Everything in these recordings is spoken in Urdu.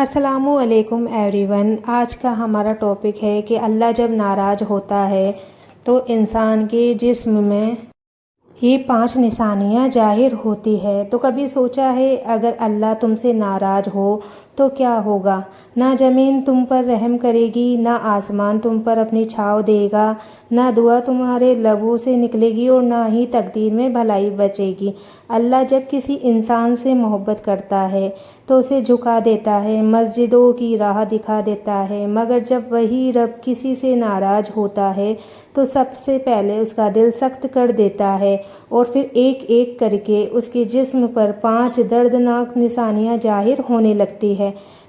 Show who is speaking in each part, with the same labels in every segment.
Speaker 1: السلام علیکم ایوری ون۔ آج کا ہمارا ٹاپک ہے کہ اللہ جب ناراض ہوتا ہے تو انسان کے جسم میں یہ 5 نشانیاں ظاہر ہوتی ہے۔ تو کبھی سوچا ہے اگر اللہ تم سے ناراض ہو تو کیا ہوگا؟ نہ زمین تم پر رحم کرے گی، نہ آسمان تم پر اپنی چھاؤں دے گا، نہ دعا تمہارے لبوں سے نکلے گی اور نہ ہی تقدیر میں بھلائی بچے گی۔ اللہ جب کسی انسان سے محبت کرتا ہے تو اسے جھکا دیتا ہے، مسجدوں کی راہ دکھا دیتا ہے، مگر جب وہی رب کسی سے ناراض ہوتا ہے تو سب سے پہلے اس کا دل سخت کر دیتا ہے اور پھر ایک ایک کر کے اس کے جسم پر 5 دردناک نشانیاں ظاہر ہونے لگتی ہے۔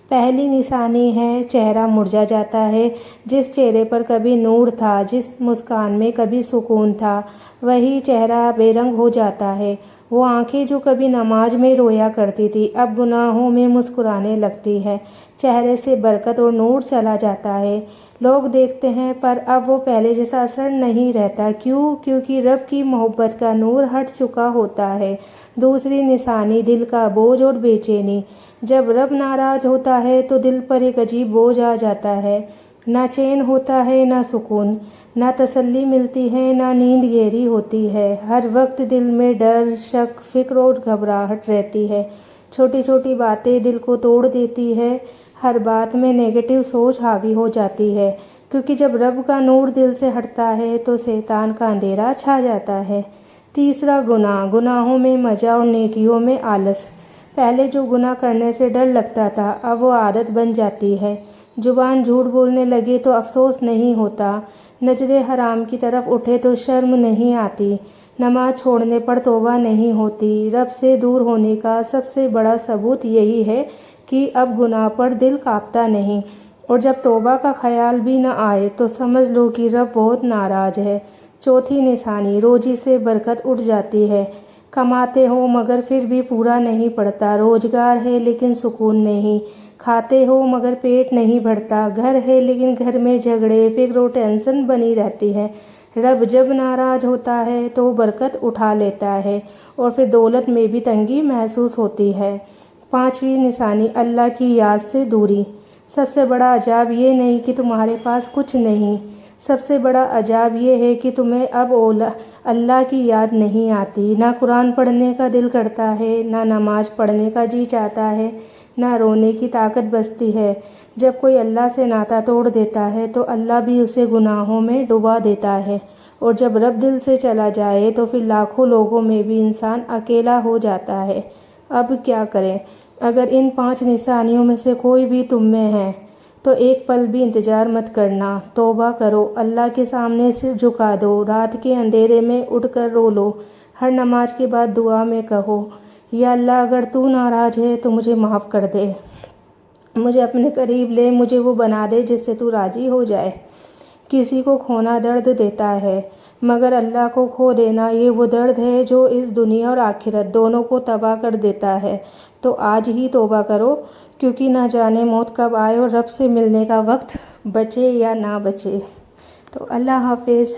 Speaker 1: پہلی نشانی ہے چہرہ مرجھا جاتا ہے۔ جس چہرے پر کبھی نور تھا، جس مسکان میں کبھی سکون تھا، وہی چہرہ بے رنگ ہو جاتا ہے۔ وہ آنکھیں جو کبھی نماز میں رویا کرتی تھی اب گناہوں میں مسکرانے لگتی ہے۔ چہرے سے برکت اور نور چلا جاتا ہے، لوگ دیکھتے ہیں پر اب وہ پہلے جیسا اثر نہیں رہتا۔ کیوں؟ کیونکہ رب کی محبت کا نور ہٹ چکا ہوتا ہے۔ دوسری نشانی دل کا بوجھ اور بے چینی۔ جب رب ناراض ہوتا ہے تو دل پر ایک عجیب بوجھ آ جاتا ہے، نہ چین ہوتا ہے نہ سکون، نہ تسلی ملتی ہے نہ نیند گہری ہوتی ہے۔ ہر وقت دل میں ڈر، شک، فکر اور گھبراہٹ رہتی ہے۔ چھوٹی چھوٹی باتیں دل کو توڑ دیتی ہے، ہر بات میں نیگیٹو سوچ حاوی ہو جاتی ہے، کیونکہ جب رب کا نور دل سے ہٹتا ہے تو شیطان کا اندھیرا چھا جاتا ہے۔ تیسرا گناہوں میں مزہ اور نیکیوں میں آلس۔ پہلے جو گناہ کرنے سے ڈر لگتا تھا اب وہ عادت بن جاتی ہے۔ زبان جھوٹ بولنے لگے تو افسوس نہیں ہوتا، نظریں حرام کی طرف اٹھے تو شرم نہیں آتی، نماز چھوڑنے پر توبہ نہیں ہوتی۔ رب سے دور ہونے کا سب سے بڑا ثبوت یہی ہے کہ اب گناہ پر دل کانپتا نہیں، اور جب توبہ کا خیال بھی نہ آئے تو سمجھ لو کہ رب بہت ناراض ہے۔ چوتھی نشانی روزی سے برکت اٹھ جاتی ہے۔ کماتے ہو مگر پھر بھی پورا نہیں پڑتا، روزگار ہے لیکن سکون نہیں، کھاتے ہو مگر پیٹ نہیں بھرتا، گھر ہے لیکن گھر میں جھگڑے، فکر و ٹینشن بنی رہتی ہے۔ رب جب ناراض ہوتا ہے تو برکت اٹھا لیتا ہے اور پھر دولت میں بھی تنگی محسوس ہوتی ہے۔ پانچویں نشانی اللہ کی یاد سے دوری۔ سب سے بڑا عذاب یہ نہیں کہ تمہارے پاس کچھ نہیں، سب سے بڑا عذاب یہ ہے کہ تمہیں اب اللہ کی یاد نہیں آتی، نہ قرآن پڑھنے کا دل کرتا ہے، نہ نماز پڑھنے کا جی چاہتا ہے، نہ رونے کی طاقت بچتی ہے۔ جب کوئی اللہ سے ناتا توڑ دیتا ہے تو اللہ بھی اسے گناہوں میں ڈبا دیتا ہے، اور جب رب دل سے چلا جائے تو پھر لاکھوں لوگوں میں بھی انسان اکیلا ہو جاتا ہے۔ اب کیا کریں؟ اگر ان 5 نشانیوں میں سے کوئی بھی تم میں ہے تو ایک پل بھی انتظار مت کرنا، توبہ کرو، اللہ کے سامنے سر جھکا دو، رات کے اندھیرے میں اٹھ کر رو لو، ہر نماز کے بعد دعا میں کہو یا اللہ اگر تو ناراض ہے تو مجھے معاف کر دے، مجھے اپنے قریب لے، مجھے وہ بنا دے جس سے تو راضی ہو جائے۔ کسی کو کھونا درد دیتا ہے مگر اللہ کو کھو دینا یہ وہ درد ہے جو اس دنیا اور آخرت دونوں کو تباہ کر دیتا ہے۔ تو آج ہی توبہ کرو، کیونکہ نہ جانے موت کب آئے اور رب سے ملنے کا وقت بچے یا نہ بچے۔ تو اللہ حافظ۔